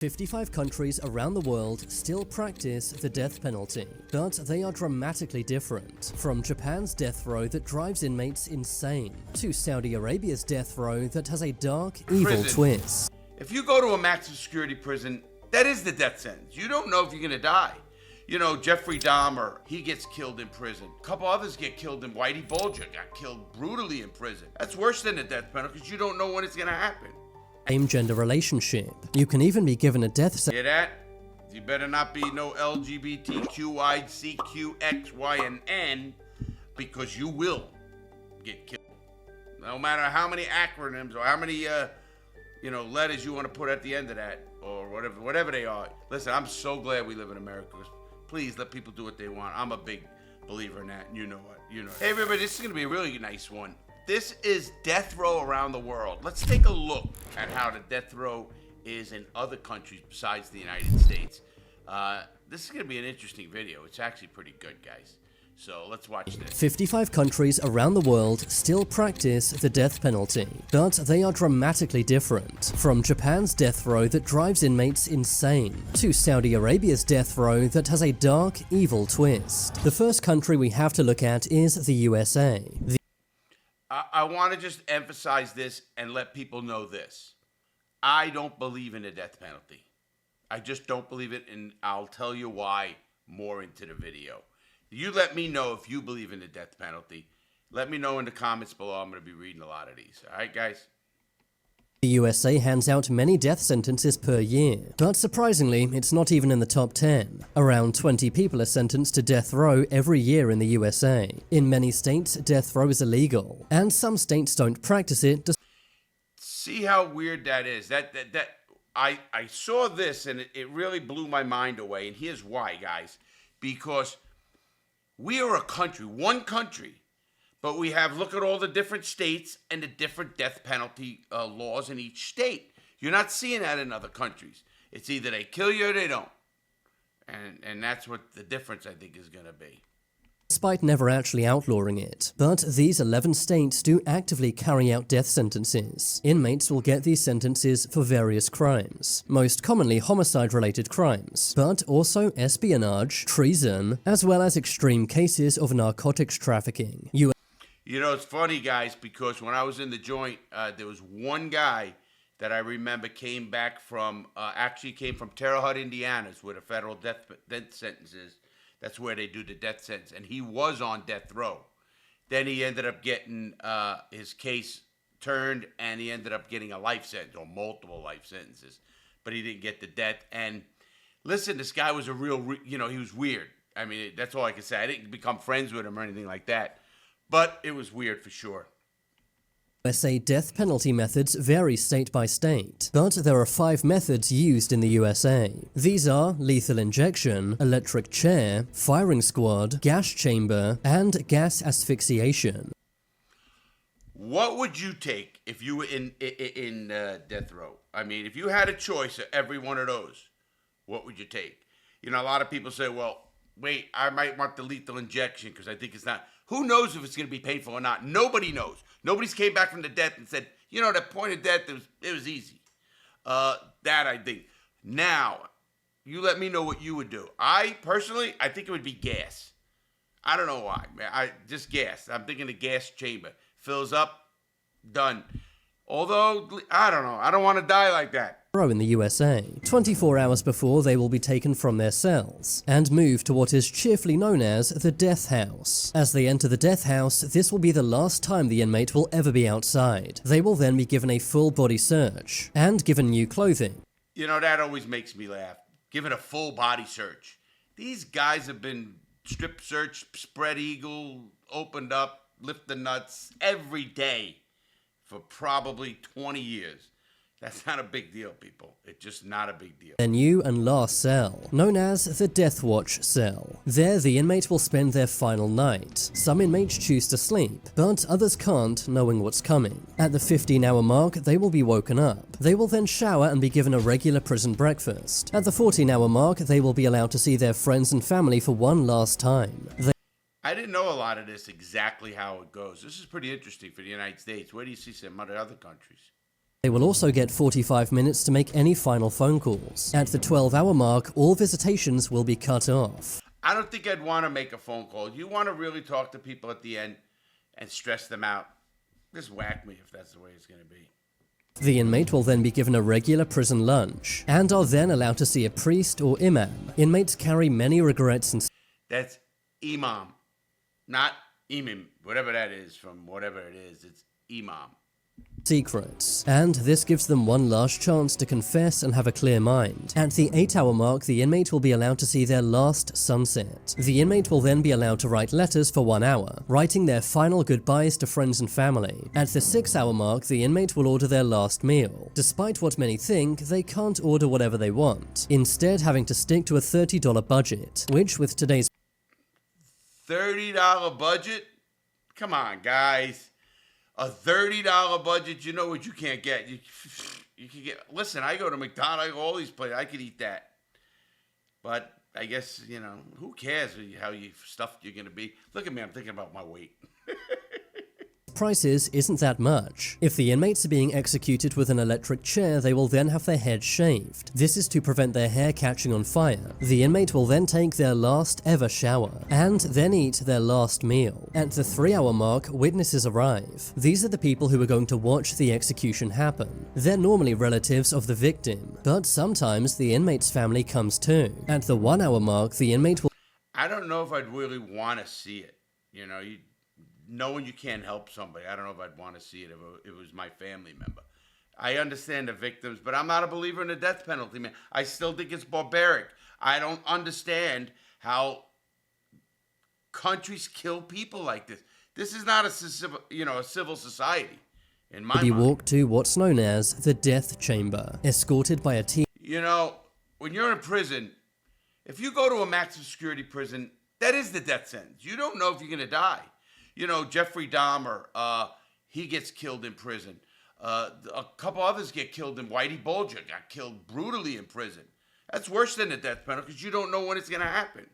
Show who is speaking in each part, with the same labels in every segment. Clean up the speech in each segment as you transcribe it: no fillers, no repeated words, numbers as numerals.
Speaker 1: 55 countries around the world still practice the death penalty, but they are dramatically different. From Japan's death row that drives inmates insane, to Saudi Arabia's death row that has a dark, evil twist.
Speaker 2: If you go to a maximum security prison, that is the death sentence. You don't know if you're gonna die. You know, Jeffrey Dahmer, he gets killed in prison. A couple others get killed in Whitey Bulger, got killed brutally in prison. That's worse than the death penalty because you don't know when it's gonna happen.
Speaker 1: Same gender relationship. You can even be given a death sentence.
Speaker 2: Hear that? You better not be no LGBTQI, CQ, X, Y, and N, because you will get killed. No matter how many acronyms or how many letters you want to put at the end of that, or whatever they are. Listen, I'm so glad we live in America. Please let people do what they want. I'm a big believer in that, and you know what? Hey everybody, this is gonna be a really nice one. This is death row around the world. Let's take a look at how the death row is in other countries besides the United States. This is going to be an interesting video. It's actually pretty good, guys. So let's watch this.
Speaker 1: 55 countries around the world still practice the death penalty, but they are dramatically different. From Japan's death row that drives inmates insane, to Saudi Arabia's death row that has a dark, evil twist. The first country we have to look at is the USA.
Speaker 2: I want to just emphasize this and let people know this. I don't believe in the death penalty. I just don't believe it, and I'll tell you why more into the video. You let me know if you believe in the death penalty. Let me know in the comments below. I'm going to be reading a lot of these. All right, guys?
Speaker 1: The USA hands out many death sentences per year, but surprisingly, it's not even in the top 10. Around 20 people are sentenced to death row every year in the USA. In many states, death row is illegal, and some states don't practice it.
Speaker 2: See how weird that is? I saw this and it really blew my mind away, and here's why, guys. Because we are a country, one country, but we have, look at all the different states and the different death penalty laws in each state. You're not seeing that in other countries. It's either they kill you or they don't. And that's what the difference, I think, is going to be.
Speaker 1: Despite never actually outlawing it. But these 11 states do actively carry out death sentences. Inmates will get these sentences for various crimes, most commonly homicide-related crimes, but also espionage, treason, as well as extreme cases of narcotics trafficking.
Speaker 2: You know, it's funny, guys, because when I was in the joint, there was one guy that I remember came from Terre Haute, Indiana, where the federal death sentence is. That's where they do the death sentence, and he was on death row. Then he ended up getting his case turned, and he ended up getting a life sentence, or multiple life sentences, but he didn't get the death. And listen, this guy was he was weird. I mean, that's all I can say. I didn't become friends with him or anything like that. But it was weird for sure.
Speaker 1: USA death penalty methods vary state by state, but there are 5 methods used in the USA. These are lethal injection, electric chair, firing squad, gas chamber, and gas asphyxiation.
Speaker 2: What would you take if you were in death row? I mean, if you had a choice of every one of those, what would you take? You know, a lot of people say, well, wait, I might want the lethal injection because I think it's not. Who knows if it's going to be painful or not? Nobody knows. Nobody's came back from the death and said, you know, that point of death, it was easy. That I think. Now, you let me know what you would do. I think it would be gas. I don't know why, man. Just gas. I'm thinking the gas chamber. Fills up, done. Although, I don't know. I don't want to die like that.
Speaker 1: In the USA, 24 hours before they will be taken from their cells and moved to what is cheerfully known as the death house. As they enter the death house, this will be the last time the inmate will ever be outside. They will then be given a full body search and given new clothing.
Speaker 2: You know, that always makes me laugh. Given a full body search. These guys have been strip searched, spread eagle, opened up, lift the nuts every day for probably 20 years. That's not a big deal, people. It's just not a big deal.
Speaker 1: Their new and last cell, known as the Death Watch cell. There, the inmate will spend their final night. Some inmates choose to sleep, but others can't, knowing what's coming. At the 15-hour mark, they will be woken up. They will then shower and be given a regular prison breakfast. At the 14-hour mark, they will be allowed to see their friends and family for one last time.
Speaker 2: I didn't know a lot of this exactly how it goes. This is pretty interesting for the United States. Where do you see some other countries?
Speaker 1: They will also get 45 minutes to make any final phone calls. At the 12-hour mark, all visitations will be cut off.
Speaker 2: I don't think I'd want to make a phone call. You want to really talk to people at the end and stress them out, just whack me if that's the way it's going to be.
Speaker 1: The inmate will then be given a regular prison lunch and are then allowed to see a priest or imam. Inmates carry many regrets and...
Speaker 2: That's imam, not imam, whatever that is from whatever it is. It's imam.
Speaker 1: Secrets, and this gives them one last chance to confess and have a clear mind. At the 8-hour mark, the inmate will be allowed to see their last sunset. The inmate will then be allowed to write letters for 1 hour, writing their final goodbyes to friends and family. At the 6-hour mark, the inmate will order their last meal. Despite what many think, they can't order whatever they want, instead having to stick to a $30 budget, which with today's
Speaker 2: $30 budget? Come on, guys. A $30 budget, you know what you can't get. You can get, listen, I go to McDonald's, I go all these places, I could eat that. But I guess, you know, who cares how stuffed you're going to be? Look at me, I'm thinking about my weight.
Speaker 1: prices isn't that much. If the inmates are being executed with an electric chair, they will then have their heads shaved. This is to prevent their hair catching on fire. The inmate will then take their last ever shower, and then eat their last meal. At the 3-hour mark, witnesses arrive. These are the people who are going to watch the execution happen. They're normally relatives of the victim, but sometimes the inmate's family comes too. At the 1-hour mark, the inmate will...
Speaker 2: I don't know if I'd really want to see it. You know, knowing you can't help somebody, I don't know if I'd want to see it if it was my family member. I understand the victims, but I'm not a believer in the death penalty, man. I still think it's barbaric. I don't understand how countries kill people like this. This is not a civil society, in my mind.
Speaker 1: Be walked to what's known as the death chamber, escorted by a team.
Speaker 2: You know, when you're in prison, if you go to a maximum security prison, that is the death sentence. You don't know if you're going to die. You know, Jeffrey Dahmer, he gets killed in prison. A couple others get killed in Whitey Bulger, got killed brutally in prison. That's worse than the death penalty because you don't know when it's going to happen.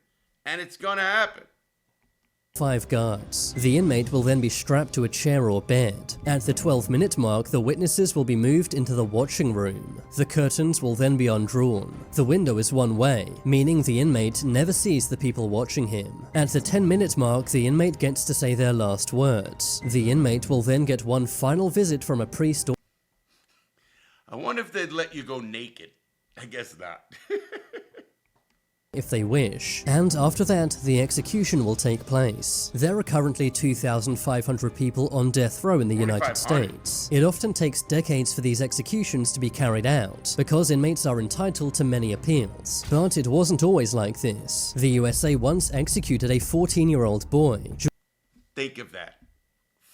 Speaker 2: And it's going to happen.
Speaker 1: 5 guards. The inmate will then be strapped to a chair or bed. At the 12-minute mark, the witnesses will be moved into the watching room. The curtains will then be undrawn. The window is one way, meaning the inmate never sees the people watching him. At the 10-minute mark, the inmate gets to say their last words. The inmate will then get one final visit from a priest or...
Speaker 2: I wonder if they'd let you go naked. I guess not.
Speaker 1: if they wish, and after that, the execution will take place. There are currently 2,500 people on death row in the United States. It often takes decades for these executions to be carried out, because inmates are entitled to many appeals. But it wasn't always like this. The USA once executed a 14-year-old boy.
Speaker 2: Think of that.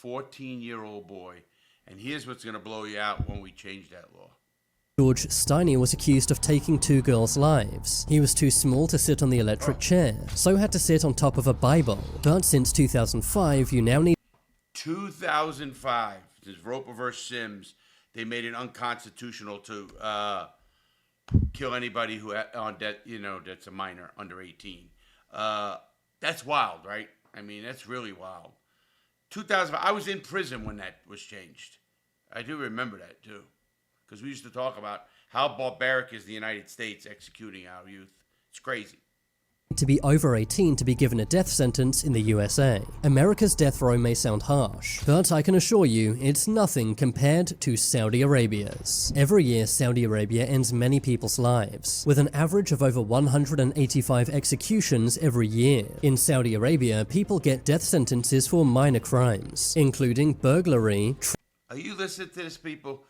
Speaker 2: 14-year-old boy. And here's what's going to blow you out when we change that law.
Speaker 1: George Stinney was accused of taking 2 girls' lives. He was too small to sit on the electric chair, so had to sit on top of a Bible. But since 2005, you now need...
Speaker 2: 2005, this Roper versus Sims, they made it unconstitutional to kill anybody who on death, that's a minor under 18. That's wild, right? I mean, that's really wild. 2005, I was in prison when that was changed. I do remember that too. Because we used to talk about how barbaric is the United States executing our youth. It's crazy.
Speaker 1: To be over 18 to be given a death sentence in the USA. America's death row may sound harsh, but I can assure you it's nothing compared to Saudi Arabia's. Every year, Saudi Arabia ends many people's lives, with an average of over 185 executions every year. In Saudi Arabia, people get death sentences for minor crimes, including burglary.
Speaker 2: Are you listening to this, people?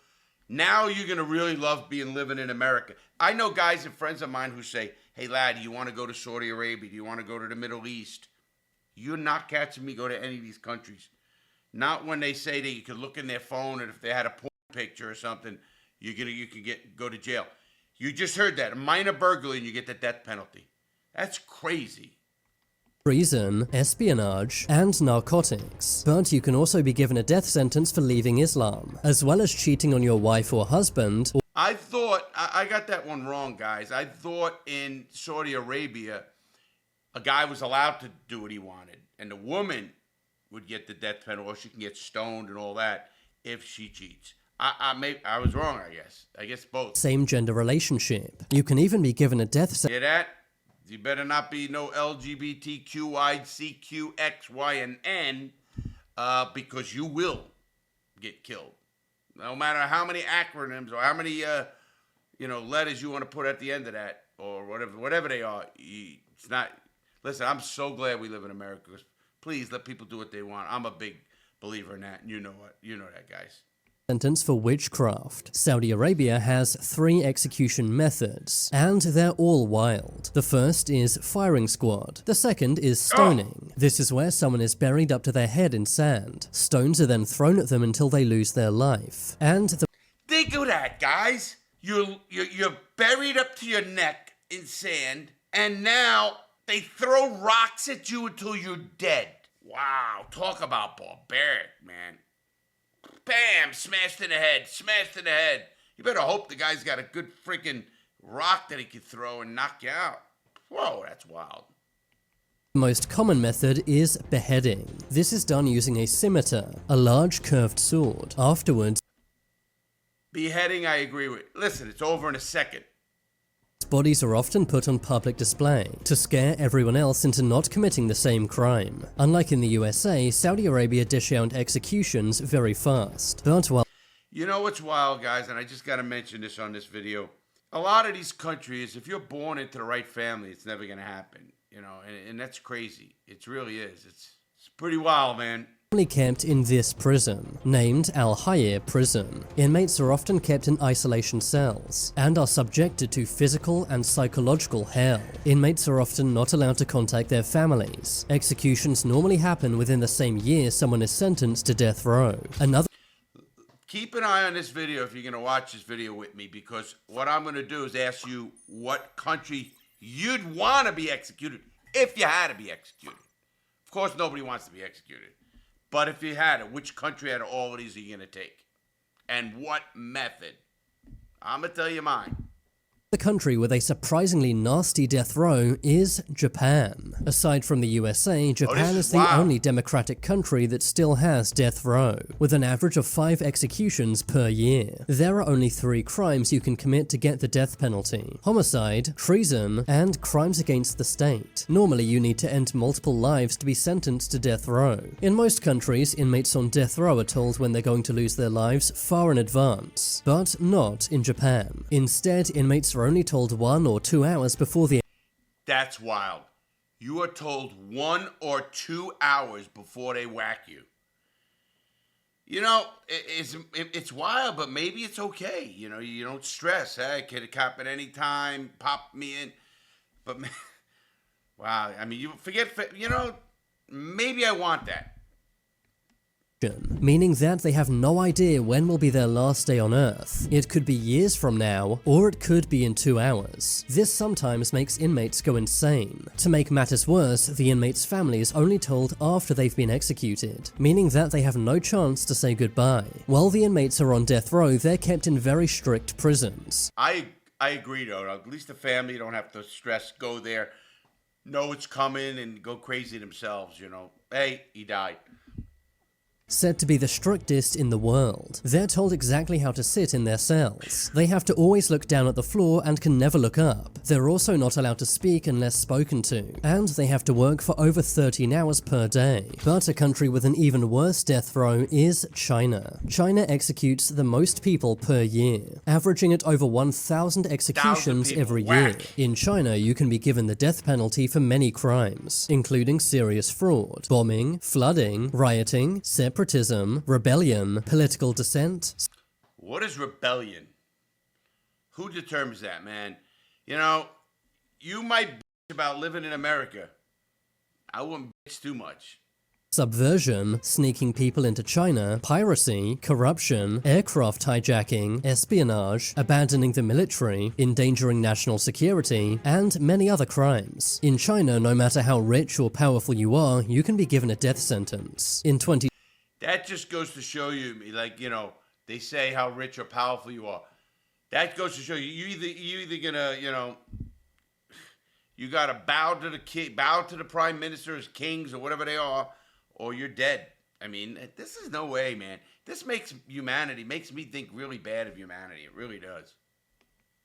Speaker 2: Now you're going to really love living in America. I know guys and friends of mine who say, hey, lad, do you want to go to Saudi Arabia? Do you want to go to the Middle East? You're not catching me go to any of these countries. Not when they say that you could look in their phone and if they had a porn picture or something, you can go to jail. You just heard that. A minor burglary and you get the death penalty. That's crazy.
Speaker 1: Treason, espionage, and narcotics. But you can also be given a death sentence for leaving Islam, as well as cheating on your wife or husband.
Speaker 2: I thought, I got that one wrong, guys. I thought in Saudi Arabia, a guy was allowed to do what he wanted, and the woman would get the death penalty, or she can get stoned and all that if she cheats. I was wrong, I guess. I guess both.
Speaker 1: Same gender relationship. You can even be given a death sentence.
Speaker 2: Hear that? You better not be no LGBTQICQ, X, Y, and N, because you will get killed. No matter how many acronyms or how many letters you want to put at the end of that, or whatever they are. It's not. Listen, I'm so glad we live in America. Please let people do what they want. I'm a big believer in that, and you know what? You know that, guys.
Speaker 1: Sentence for witchcraft. Saudi Arabia has 3 execution methods, and they're all wild. The first is firing squad. The second is stoning. This is where someone is buried up to their head in sand. Stones are then thrown at them until they lose their life. And
Speaker 2: think of that, guys. You're buried up to your neck in sand, and now they throw rocks at you until you're dead. Wow, talk about barbaric, man. Bam! Smashed in the head. Smashed in the head. You better hope the guy's got a good freaking rock that he can throw and knock you out. Whoa, that's wild.
Speaker 1: The most common method is beheading. This is done using a scimitar, a large curved sword. Afterwards,
Speaker 2: beheading, I agree with. Listen, it's over in a second.
Speaker 1: bodies are often put on public display to scare everyone else into not committing the same crime. Unlike in the USA, Saudi Arabia dish out executions very fast. But while
Speaker 2: you know what's wild, guys, and I just got to mention this on this video. A lot of these countries, if you're born into the right family, it's never going to happen. And that's crazy. It really is. It's pretty wild, man.
Speaker 1: Only kept in this prison, named Al Hayr Prison. Inmates are often kept in isolation cells and are subjected to physical and psychological hell. Inmates are often not allowed to contact their families. Executions normally happen within the same year someone is sentenced to death row.
Speaker 2: Keep an eye on this video if you're going to watch this video with me, because what I'm going to do is ask you what country you'd want to be executed if you had to be executed. Of course, nobody wants to be executed. But if you had it, which country out of all of these are you going to take? And what method? I'm going to tell you mine.
Speaker 1: The country with a surprisingly nasty death row is Japan. Aside from the USA, Japan is the only democratic country that still has death row, with an average of 5 executions per year. There are only 3 crimes you can commit to get the death penalty: homicide, treason, and crimes against the state. Normally, you need to end multiple lives to be sentenced to death row. In most countries, inmates on death row are told when they're going to lose their lives far in advance, but not in Japan. Instead, inmates are only told 1 or 2 hours before the...
Speaker 2: That's wild. You are told 1 or 2 hours before they whack you. It's wild, but maybe it's okay. You don't stress. Hey, could it happen any time? Pop me in. But, wow. I mean, you forget, maybe I want that.
Speaker 1: Meaning that they have no idea when will be their last day on Earth. It could be years from now, or it could be in 2 hours. This sometimes makes inmates go insane. To make matters worse, the inmate's family is only told after they've been executed, meaning that they have no chance to say goodbye. While the inmates are on death row, they're kept in very strict prisons.
Speaker 2: I agree, though. At least the family don't have to stress, go there, know it's coming, and go crazy themselves, Hey, he died.
Speaker 1: Said to be the strictest in the world. They're told exactly how to sit in their cells. They have to always look down at the floor and can never look up. They're also not allowed to speak unless spoken to, and they have to work for over 13 hours per day. But a country with an even worse death row is China. China executes the most people per year, averaging at over 1,000 executions every year. In China, you can be given the death penalty for many crimes, including serious fraud, bombing, flooding, rioting, separatism, rebellion, political dissent.
Speaker 2: What is rebellion? Who determines that, man? You might bitch about living in America. I wouldn't bitch too much.
Speaker 1: Subversion, sneaking people into China, piracy, corruption, aircraft hijacking, espionage, abandoning the military, endangering national security, and many other crimes. In China, no matter how rich or powerful you are, you can be given a death sentence.
Speaker 2: That just goes to show you, they say how rich or powerful you are. That goes to show you, you either gonna, you gotta bow to the prime ministers, kings, or whatever they are, or you're dead. I mean, this is no way, man. This makes me think really bad of humanity. It really does.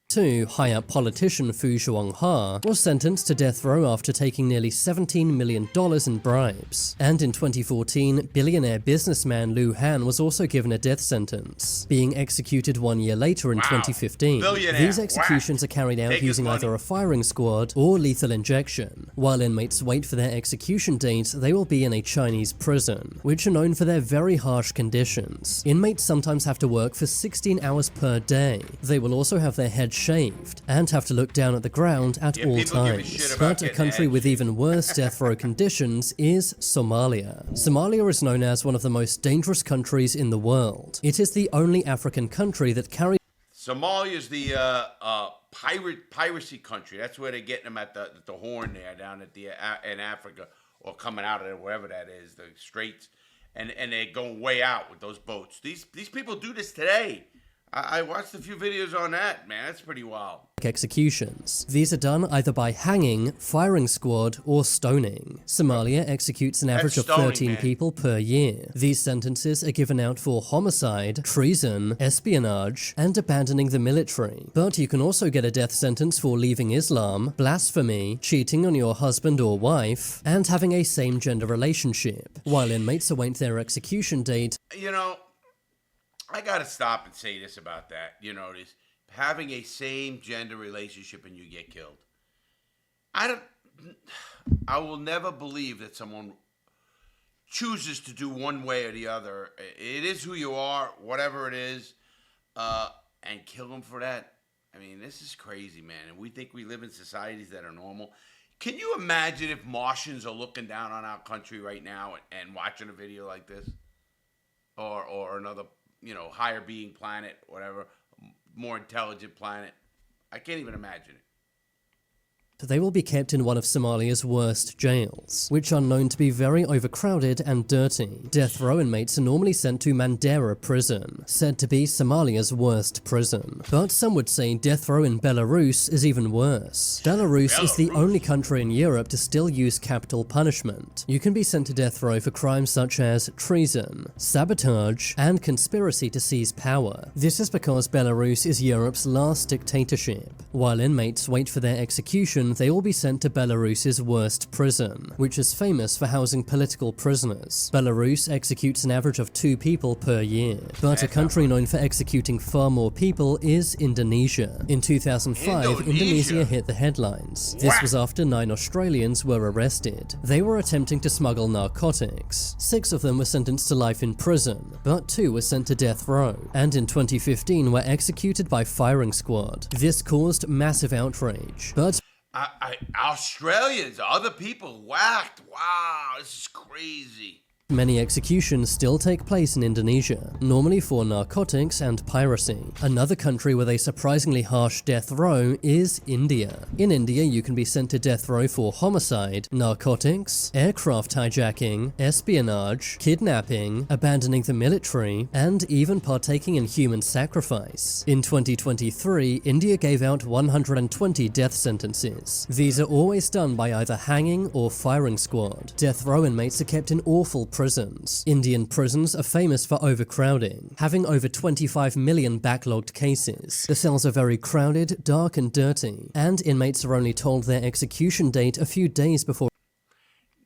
Speaker 1: High-up politician Fu Zhuangha was sentenced to death row after taking nearly $17 million in bribes. And in 2014, billionaire businessman Liu Han was also given a death sentence, being executed 1 year later in 2015.
Speaker 2: Billionaire.
Speaker 1: These executions are carried out using either a firing squad or lethal injection. While inmates wait for their execution date, they will be in a Chinese prison, which are known for their very harsh conditions. Inmates sometimes have to work for 16 hours per day. They will also have their heads shaved and have to look down at the ground at all times. But a country with even worse death row conditions is Somalia. Somalia is known as one of the most dangerous countries in the world. It is the only African country that carries
Speaker 2: Somalia is the piracy country. That's where they're getting them at the Horn there, down at in Africa, or coming out of it, wherever that is, the Straits, and they're going way out with those boats. These people do this today. I watched a few videos on that, man. That's pretty wild.
Speaker 1: Executions. These are done either by hanging, firing squad, or stoning. Somalia executes an average of 13 people per year. These sentences are given out for homicide, treason, espionage, and abandoning the military. But you can also get a death sentence for leaving Islam, blasphemy, cheating on your husband or wife, and having a same-gender relationship. While inmates await their execution date,
Speaker 2: you know, I gotta stop and say this about that. You know, this having a same-gender relationship and you get killed. I will never believe that someone chooses to do one way or the other. It is who you are, whatever it is, and kill them for that. I mean, this is crazy, man. And we think we live in societies that are normal. Can you imagine if Martians are looking down on our country right now and watching a video like this, or another, you know, higher being planet, whatever, more intelligent planet? I can't even imagine it.
Speaker 1: They will be kept in one of Somalia's worst jails, which are known to be very overcrowded and dirty. Death row inmates are normally sent to Mandera prison, said to be Somalia's worst prison. But some would say death row in Belarus is even worse. Belarus is the only country in Europe to still use capital punishment. You can be sent to death row for crimes such as treason, sabotage, and conspiracy to seize power. This is because Belarus is Europe's last dictatorship. While inmates wait for their execution, they will be sent to Belarus's worst prison, which is famous for housing political prisoners. Belarus executes an average of 2 people per year, but a country known for executing far more people is Indonesia. In 2005, Indonesia hit the headlines. This was after 9 Australians were arrested. They were attempting to smuggle narcotics. 6 of them were sentenced to life in prison, but 2 were sent to death row, and in 2015 were executed by firing squad. This caused massive outrage, but
Speaker 2: Australians, other people whacked. Wow, this is crazy.
Speaker 1: many executions still take place in Indonesia, normally for narcotics and piracy. Another country with a surprisingly harsh death row is India. In India, you can be sent to death row for homicide, narcotics, aircraft hijacking, espionage, kidnapping, abandoning the military, and even partaking in human sacrifice. In 2023, India gave out 120 death sentences. These are always done by either hanging or firing squad. Death row inmates are kept in awful prisons. Indian prisons are famous for overcrowding, having over 25 million backlogged cases. The cells are very crowded, dark and dirty, and inmates are only told their execution date a few days before.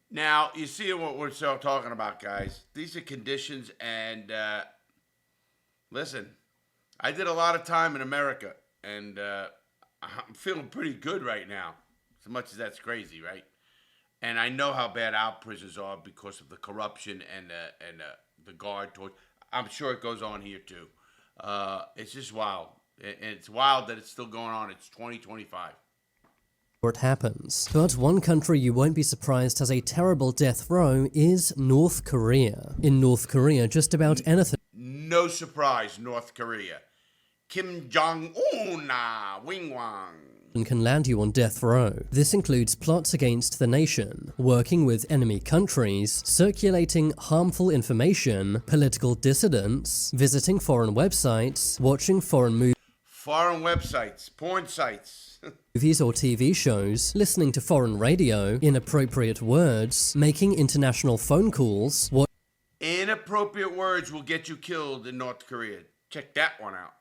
Speaker 2: Now, you see what we're talking about, guys. These are conditions, and listen, I did a lot of time in America, and I'm feeling pretty good right now, as much as that's crazy, right? And I know how bad our prisons are because of the corruption and the guard torture. I'm sure it goes on here too. It's just wild. And it's wild that it's still going on. It's 2025.
Speaker 1: It happens. But one country you won't be surprised has a terrible death row is North Korea. In North Korea, just about anything.
Speaker 2: No surprise, North Korea. Kim Jong-un, Wing Wang.
Speaker 1: Can land you on death row. This includes plots against the nation, working with enemy countries, circulating harmful information, political dissidents, visiting foreign websites, watching foreign movies.
Speaker 2: Foreign websites, porn sites.
Speaker 1: Movies or TV shows, listening to foreign radio, inappropriate words, making international phone calls,
Speaker 2: inappropriate words will get you killed in North Korea. Check that one out.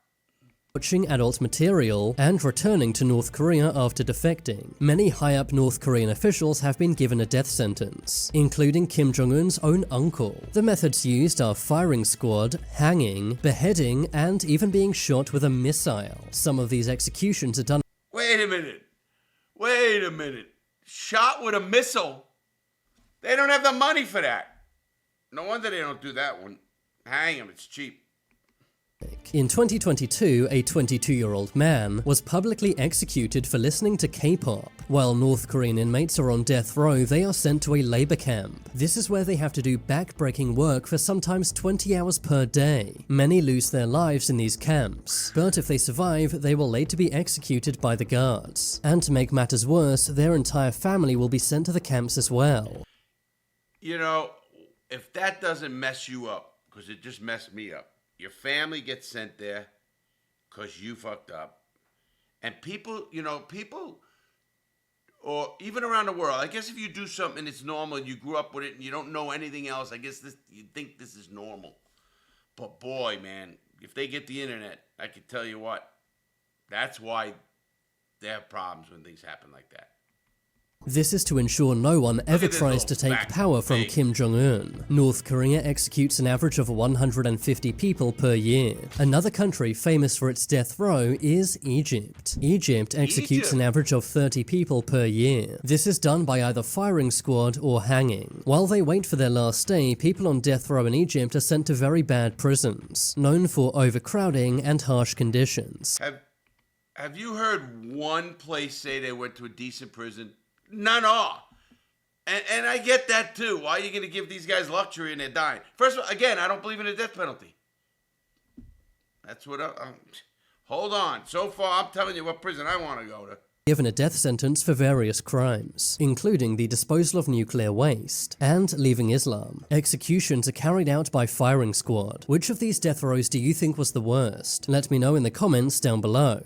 Speaker 1: Watching adult material, and returning to North Korea after defecting. Many high-up North Korean officials have been given a death sentence, including Kim Jong-un's own uncle. The methods used are firing squad, hanging, beheading, and even being shot with a missile. Some of these executions are done.
Speaker 2: Wait a minute. Shot with a missile? They don't have the money for that. No wonder they don't do that one. Hang him, it's cheap.
Speaker 1: In 2022, a 22-year-old man was publicly executed for listening to K-pop. While North Korean inmates are on death row, they are sent to a labor camp. This is where they have to do back-breaking work for sometimes 20 hours per day. Many lose their lives in these camps, but if they survive, they will later be executed by the guards. And to make matters worse, their entire family will be sent to the camps as well.
Speaker 2: You know, if that doesn't mess you up, because it just messed me up, your family gets sent there because you fucked up. And people, or even around the world, I guess if you do something that's normal and you grew up with it and you don't know anything else, I guess you think this is normal. But boy, man, if they get the internet, I can tell you what, that's why they have problems when things happen like that.
Speaker 1: This is to ensure no one ever tries to take power from Kim Jong-un. North Korea executes an average of 150 people per year. Another country famous for its death row is Egypt. Egypt executes an average of 30 people per year. This is done by either firing squad or hanging. While they wait for their last day, people on death row in Egypt are sent to very bad prisons, known for overcrowding and harsh conditions.
Speaker 2: Have you heard one place say they went to a decent prison? None are. And I get that too. Why are you going to give these guys luxury and they're dying? First of all, again, I don't believe in the death penalty. That's what hold on. So far, I'm telling you what prison I want to go to.
Speaker 1: Given a death sentence for various crimes, including the disposal of nuclear waste and leaving Islam. Executions are carried out by firing squad. Which of these death rows do you think was the worst? Let me know in the comments down below.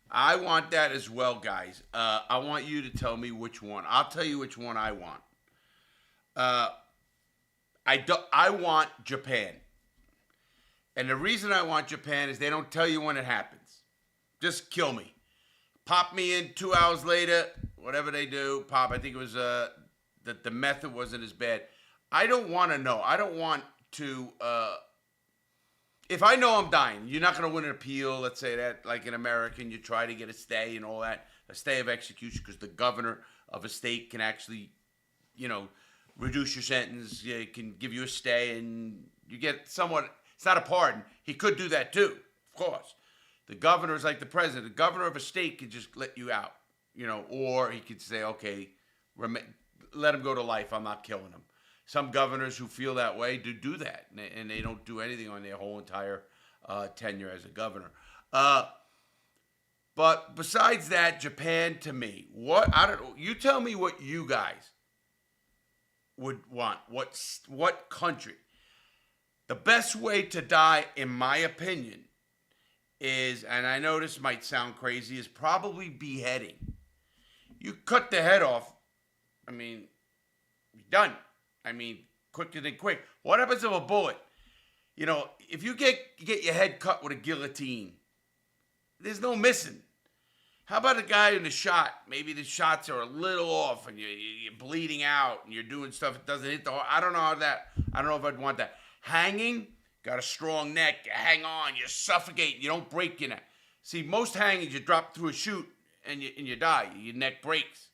Speaker 2: I want that as well, guys. I want you to tell me which one. I'll tell you which one I want. I want Japan. And the reason I want Japan is they don't tell you when it happens. Just kill me. Pop me in 2 hours later, whatever they do. Pop, I think it was that the method wasn't as bad. I don't want to know. I don't want to... if I know I'm dying, you're not going to win an appeal, let's say that, like in America, and you try to get a stay and all that, a stay of execution, because the governor of a state can actually, reduce your sentence, can give you a stay, and you get somewhat, it's not a pardon. He could do that too, of course. The governor is like the president. The governor of a state could just let you out, or he could say, okay, let him go to life, I'm not killing him. Some governors who feel that way do that, and they don't do anything on their whole entire tenure as a governor. But besides that, Japan to me, you tell me what you guys would want. What country? The best way to die, in my opinion, is, and I know this might sound crazy, is probably beheading. You cut the head off, you're done. Quicker than quick. What happens if a bullet? If you get your head cut with a guillotine, there's no missing. How about a guy in the shot? Maybe the shots are a little off and you're bleeding out and you're doing stuff that doesn't hit the heart. I don't know if I'd want that. Hanging, got a strong neck. You hang on. You suffocate. You don't break your neck. See, most hangings, you drop through a chute and you die. Your neck breaks.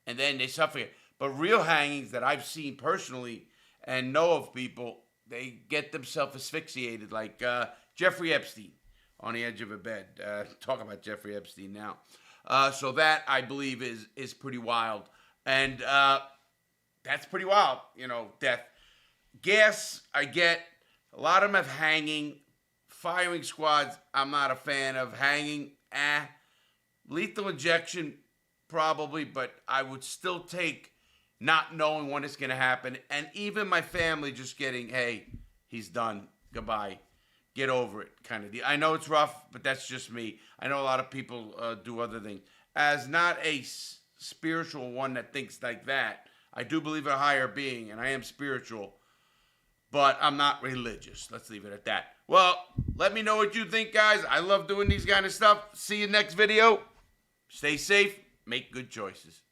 Speaker 2: And then they suffocate. But real hangings that I've seen personally and know of people, they get themselves asphyxiated, like Jeffrey Epstein on the edge of a bed. Talk about Jeffrey Epstein now. So that, I believe, is pretty wild. And that's pretty wild, death. Gas, I get. A lot of them have hanging. Firing squads, I'm not a fan of. Hanging, Lethal injection, probably, but I would still take not knowing when it's going to happen. And even my family just getting, hey, he's done. Goodbye. Get over it kind of deal. I know it's rough, but that's just me. I know a lot of people do other things. As not a spiritual one that thinks like that, I do believe in a higher being, and I am spiritual. but I'm not religious. Let's leave it at that. Well, let me know what you think, guys. I love doing these kind of stuff. See you next video. Stay safe. Make good choices.